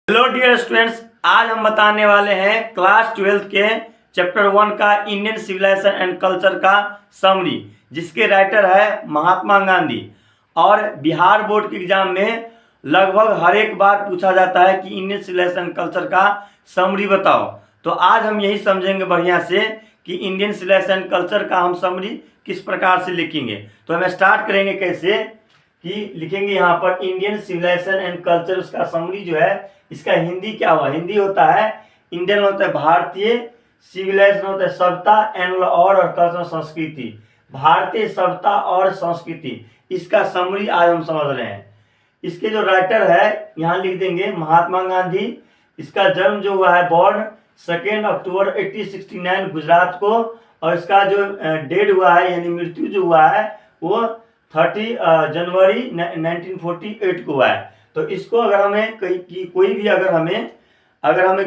Hello dear students, आज हम बताने वाले हैं क्लास 12 के चैप्टर 1 का इंडियन सिविलाइजेशन एंड कल्चर का समरी, जिसके राइटर है महात्मा गांधी। और बिहार बोर्ड के एग्जाम में लगभग हर एक बार पूछा जाता है कि इंडियन सिविलाइजेशन एंड कल्चर का समरी बताओ। तो आज हम यही समझेंगे बढ़िया से कि इंडियन सिविलाइजेशन एंड कल्चर का हम समरी किस प्रकार से लिखेंगे। तो हम स्टार्ट करेंगे कैसे कि लिखेंगे यहाँ पर इंडियन सिविलाइजेशन एंड कल्चर, उसका समरी जो है इसका हिंदी क्या हुआ। हिंदी होता है इंडियन, होता है भारतीय, सिविलाइजेशन होता है सभ्यता, एंड और कल्चर संस्कृति, भारतीय सभ्यता और संस्कृति। इसका समरी आज हम समझ रहे हैं। इसके जो राइटर है यहाँ लिख देंगे महात्मा गांधी। इसका जन्म जो हुआ है बॉर्न 2 अक्टूबर 1869 गुजरात को, और इसका जो डेड हुआ है यानी मृत्यु जो हुआ है वो 30 जनवरी 1948 को हुआ है। तो इसको अगर हमें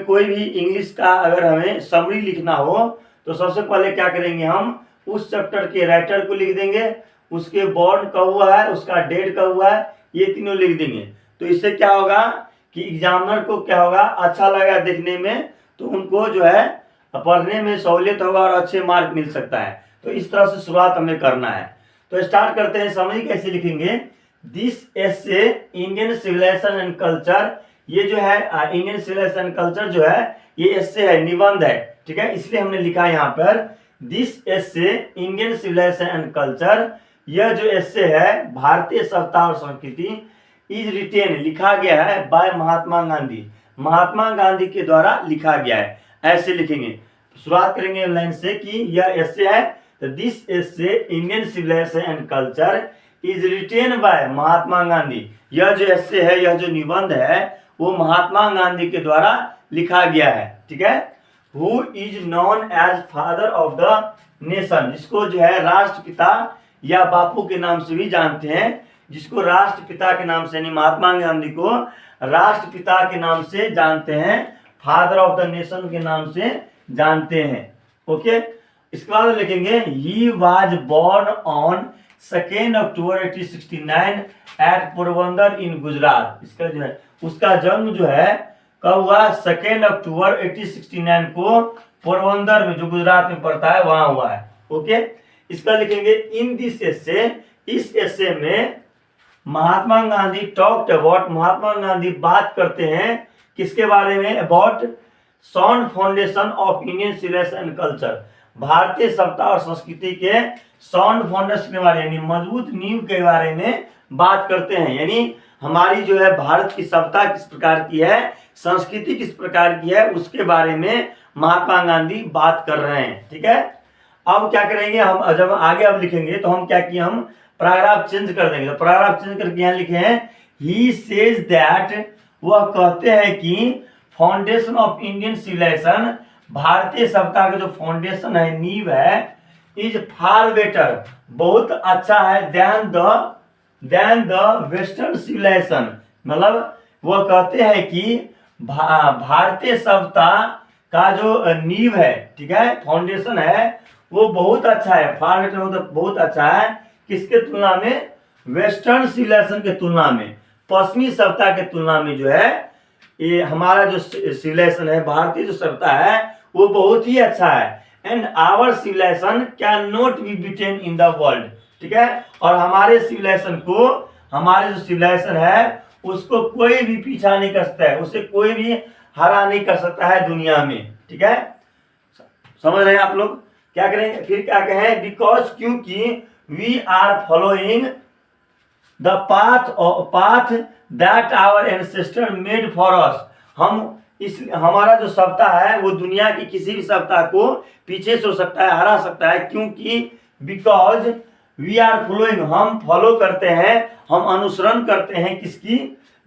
कोई भी इंग्लिश का अगर हमें समरी लिखना हो तो सबसे पहले क्या करेंगे, हम उस चैप्टर के राइटर को लिख देंगे, उसके बॉर्न कब हुआ है, उसका डेट कब हुआ है, ये तीनों लिख देंगे। तो इससे क्या होगा कि एग्जामिनर को क्या होगा, अच्छा लगेगा देखने में, तो उनको जो है पढ़ने में सहूलियत होगा और अच्छे मार्क मिल सकता है। तो इस तरह से शुरुआत हमें करना है। तो स्टार्ट करते हैं। समरी कैसे लिखेंगे, this essay Indian civilisation and culture. ये जो है इंडियन सिविलाइजेशन एंड कल्चर जो है ये एसे है, निबंध है, ठीक है, इसलिए हमने लिखा है यहाँ पर this essay Indian civilisation and culture. यह जो एसे है भारतीय सभ्यता और संस्कृति इज रिटेन, लिखा गया है बाय महात्मा गांधी, महात्मा गांधी के द्वारा लिखा गया है। ऐसे लिखेंगे। शुरुआत करेंगे लाइन से कि यह एसे है, तो this essay Indian civilisation and culture is written by Mahatma Gandhi. यह जो एसे है, यह जो निबंध है वो महात्मा गांधी के द्वारा लिखा गया है, ठीक है। Who is known as father of the nation, जिसको जो है राष्ट्रपिता या बापू के नाम से भी जानते हैं, जिसको राष्ट्रपिता के नाम से यानी महात्मा गांधी को राष्ट्रपिता के नाम से जानते हैं, फादर ऑफ द नेशन के नाम से जानते हैं। ओके, इसके बाद लिखेंगे he was born on 2 October 1869 at Porbandar in Gujarat. इसका जो है उसका जन्म जो है कब हुआ, 2 अक्टूबर 1869 को पोरबंदर में जो गुजरात में पड़ता है वहां हुआ है। ओके, इसका लिखेंगे इन दिस एसे, इस एसे में महात्मा गांधी टॉक्ड अबाउट, महात्मा गांधी बात करते हैं किसके बारे में, about sound foundation of Indian civilisation and culture, भारतीय सभ्यता और संस्कृति के साउंड फाउंडेशन के बारे में, यानी मजबूत नींव के बारे में बात करते हैं। यानी हमारी जो है भारत की सभ्यता किस प्रकार की है, संस्कृति किस प्रकार की है, उसके बारे में महात्मा गांधी बात कर रहे हैं, ठीक है। अब क्या करेंगे हम, जब आगे अब लिखेंगे तो हम क्या किए, हम पैराग्राफ चेंज कर देंगे। तो पैराग्राफ चेंज करके यहाँ लिखे हैं ही सेज दैट, वह कहते हैं कि फाउंडेशन ऑफ इंडियन सिविलाइजेशन, भारतीय सभ्यता का जो फाउंडेशन है, नींव है, इज फार बेटर, बहुत अच्छा है, देन द वेस्टर्न सिविलाइजेशन। मतलब वह कहते हैं कि भारतीय सभ्यता का जो नींव है, ठीक है, फाउंडेशन है, वो बहुत अच्छा है। फार बेटर मतलब बहुत अच्छा है, किसके तुलना में, वेस्टर्न सिविलाइजेशन के तुलना में, पश्चिमी सभ्यता के तुलना में जो है ये हमारा जो सिविलाइजेशन है, भारतीय जो सभ्यता है वो बहुत ही अच्छा है। And our civilisation can not be beaten in the world, ठीक है, और हमारे सिविलाइजेशन को, हमारे जो सिविलाइजेशन है उसको कोई भी पीछा नहीं कर सकता है, उसे कोई भी हरा नहीं कर सकता है दुनिया में, ठीक है। समझ रहे हैं आप लोग। क्या करेंगे फिर, क्या कहें, बिकॉज, क्योंकि we are following the path that our ancestor made for us. हम इस, हमारा जो सभ्यता है वो दुनिया की किसी भी सभ्यता को पीछे से हो सकता है, हरा सकता है, क्योंकि बिकॉज वी आर फॉलोइंग, हम फॉलो करते हैं, हम अनुसरण करते हैं किसकी,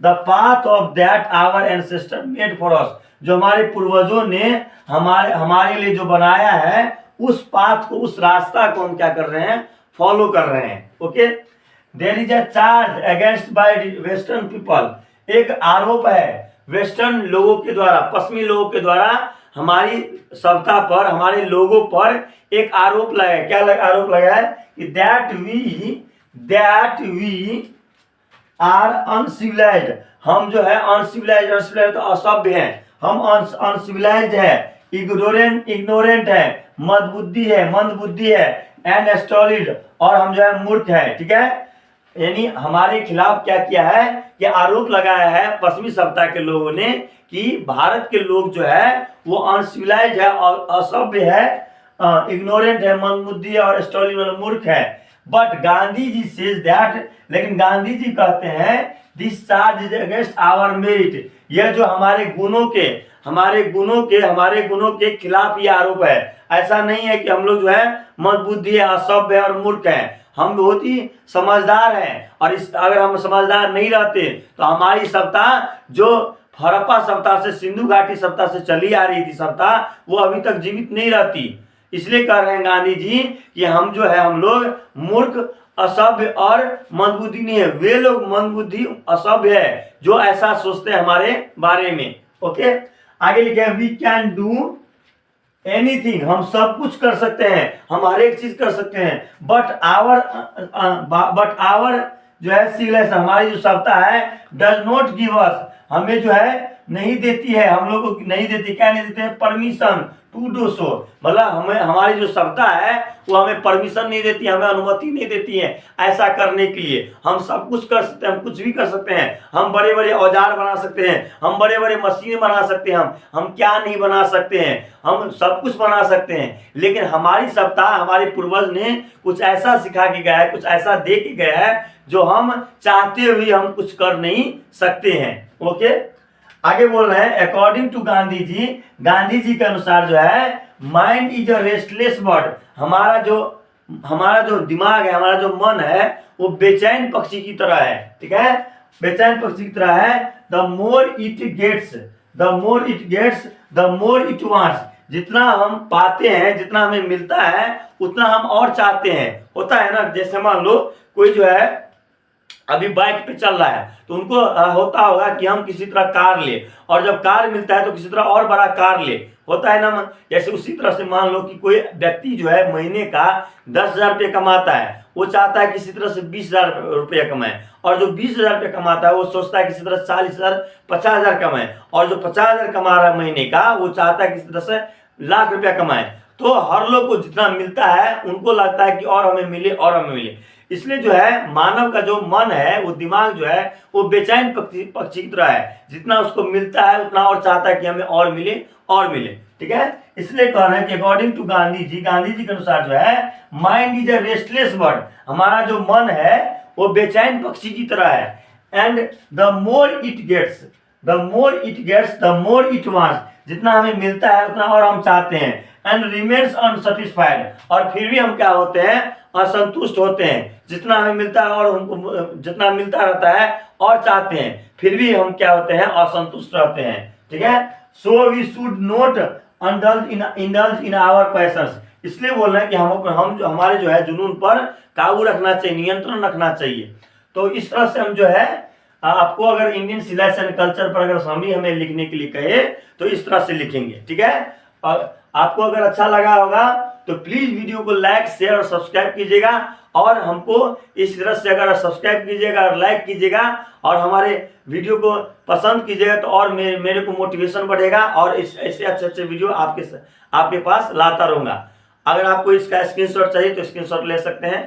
the path of that our ancestor made for us, जो हमारे पूर्वजों ने हमारे लिए जो बनाया है, उस पाथ को, उस रास्ता को हम क्या कर रहे हैं, फॉलो कर रहे हैं। Okay, there is a charge against by western people, एक आरोप है वेस्टर्न लोगों के द्वारा, पश्चिमी लोगों के द्वारा हमारी सभ्यता पर, हमारे लोगों पर एक आरोप लगा है। क्या आरोप लगा है कि दैट वी आर अनसिविलाइज्ड, हम जो है अनसिविलाइज्ड तो असभ्य हैं, हम अनसिविलाइज्ड है, इग्नोरेंट है, मंद बुद्धि है, एंड स्टॉलिड, और हम जो है मूर्ख है। ठीक है, यानी हमारे खिलाफ क्या किया है कि आरोप लगाया है पश्चिमी सभ्यता के लोगों ने कि भारत के लोग जो है वो अनसिविलाइज्ड है और असभ्य है, इग्नोरेंट है, मंदबुद्धि है और स्टॉलिन मतलब मूर्ख है। But Gandhi ji says that, लेकिन गांधी जी कहते हैं this charge is against our merit, यह जो हमारे गुणों के खिलाफ ये आरोप है। ऐसा नहीं है कि हम लोग जो है मंदबुद्धि है, असभ्य है और मूर्ख है, हम बहुत ही समझदार हैं। और अगर हम समझदार नहीं रहते तो हमारी सत्ता जो हड़प्पा सभ्यता से, सिंधु घाटी सभ्यता से चली आ रही थी सत्ता, वो अभी तक जीवित नहीं रहती। इसलिए कह रहे हैं गांधी जी कि हम लोग मूर्ख, असभ्य और मंदबुद्धि नहीं है, वे लोग मंदबुद्धि असभ्य है जो ऐसा सोचते हैं हमारे बारे में। ओके, आगे लिखे वी कैन डू एनीथिंग, हम सब कुछ कर सकते हैं, हम हर एक चीज कर सकते हैं। बट आवर जो है सिविलाइजेशन, हमारी जो सत्ता है डज नॉट गिव अस, हमें जो है नहीं देती है, हम लोग को नहीं देती, क्या नहीं देते हैं, परमिशन टू डू सो, मतलब हमें हमारी जो सत्ता है वो हमें परमिशन नहीं देती, हमें अनुमति नहीं देती है ऐसा करने के लिए। हम सब कुछ कर सकते हैं, हम कुछ भी कर सकते हैं, हम बड़े बड़े औजार बना सकते हैं, हम बड़े बड़े मशीन बना सकते हैं, हम क्या नहीं बना सकते हैं, हम सब कुछ बना सकते हैं। लेकिन हमारी सत्ता, हमारे पूर्वज ने कुछ ऐसा सिखा के गया है, कुछ ऐसा दे के गया है जो हम चाहते हुए हम कुछ कर नहीं सकते हैं। ओके, आगे बोल रहे हैं अकॉर्डिंग टू गांधी जी के अनुसार जो है mind is a restless bird, हमारा जो दिमाग है, हमारा जो मन है वो बेचैन पक्षी की तरह है। ठीक है, बेचैन पक्षी की तरह है। The more it gets the more it wants, जितना हम पाते हैं, जितना हमें मिलता है उतना हम और चाहते हैं। होता है ना, जैसे मान लो कोई जो है अभी बाइक पे चल रहा है तो उनको होता होगा कि हम किसी तरह कार ले, और जब कार मिलता है तो किसी तरह और बड़ा कार ले, होता है ना। जैसे उसी तरह से मान लो कि कोई व्यक्ति जो है महीने का 10,000 रुपये कमाता है, वो चाहता है किसी तरह से 20,000 रुपये कमाए, और जो 20,000 रुपये कमाता है वो सोचता है किसी तरह 40,000 50,000 कमाए, और जो 50,000 कमा रहा है महीने का वो चाहता है किसी तरह से लाख रुपया कमाए। तो हर लोग को जितना मिलता है उनको लगता है कि और हमें मिले। इसलिए जो है मानव का जो मन है, वो दिमाग जो है वो बेचैन पक्षी की तरह है, जितना उसको मिलता है उतना और चाहता है कि हमें और मिले। ठीक है, इसलिए कह रहे हैं कि अकॉर्डिंग टू गांधी जी के अनुसार जो है mind is a restless bird, हमारा जो मन है वो बेचैन पक्षी की तरह है। And the more it gets the more it wants, जितना हमें मिलता है उतना और हम चाहते हैं। एंड रिमेन्स अनसेटिस्फाइड, और फिर भी हम क्या होते हैं, असंतुष्ट होते हैं, जितना हमें मिलता है और हमको जितना मिलता रहता है और चाहते हैं, फिर भी हम क्या होते हैं, असंतुष्ट रहते हैं। ठीक है, so we should not indulge in our passions, इसलिए बोल रहे हैं कि हम जो हमारे जो है जुनून पर काबू रखना चाहिए, नियंत्रण रखना चाहिए। तो इस तरह से हम जो है आपको अगर इंडियन सिविलाइजेशन कल्चर पर अगर हमें लिखने के लिए कहे तो इस तरह से लिखेंगे। ठीक है, और आपको अगर अच्छा लगा होगा तो प्लीज वीडियो को लाइक, शेयर और सब्सक्राइब कीजिएगा, और हमको इस तरह से अगर सब्सक्राइब कीजिएगा और लाइक कीजिएगा और हमारे वीडियो को पसंद कीजिएगा तो और मेरे को मोटिवेशन बढ़ेगा, और ऐसे अच्छे वीडियो आपके पास लाता रहूंगा। अगर आपको इसका स्क्रीनशॉट चाहिए तो स्क्रीनशॉट ले सकते हैं।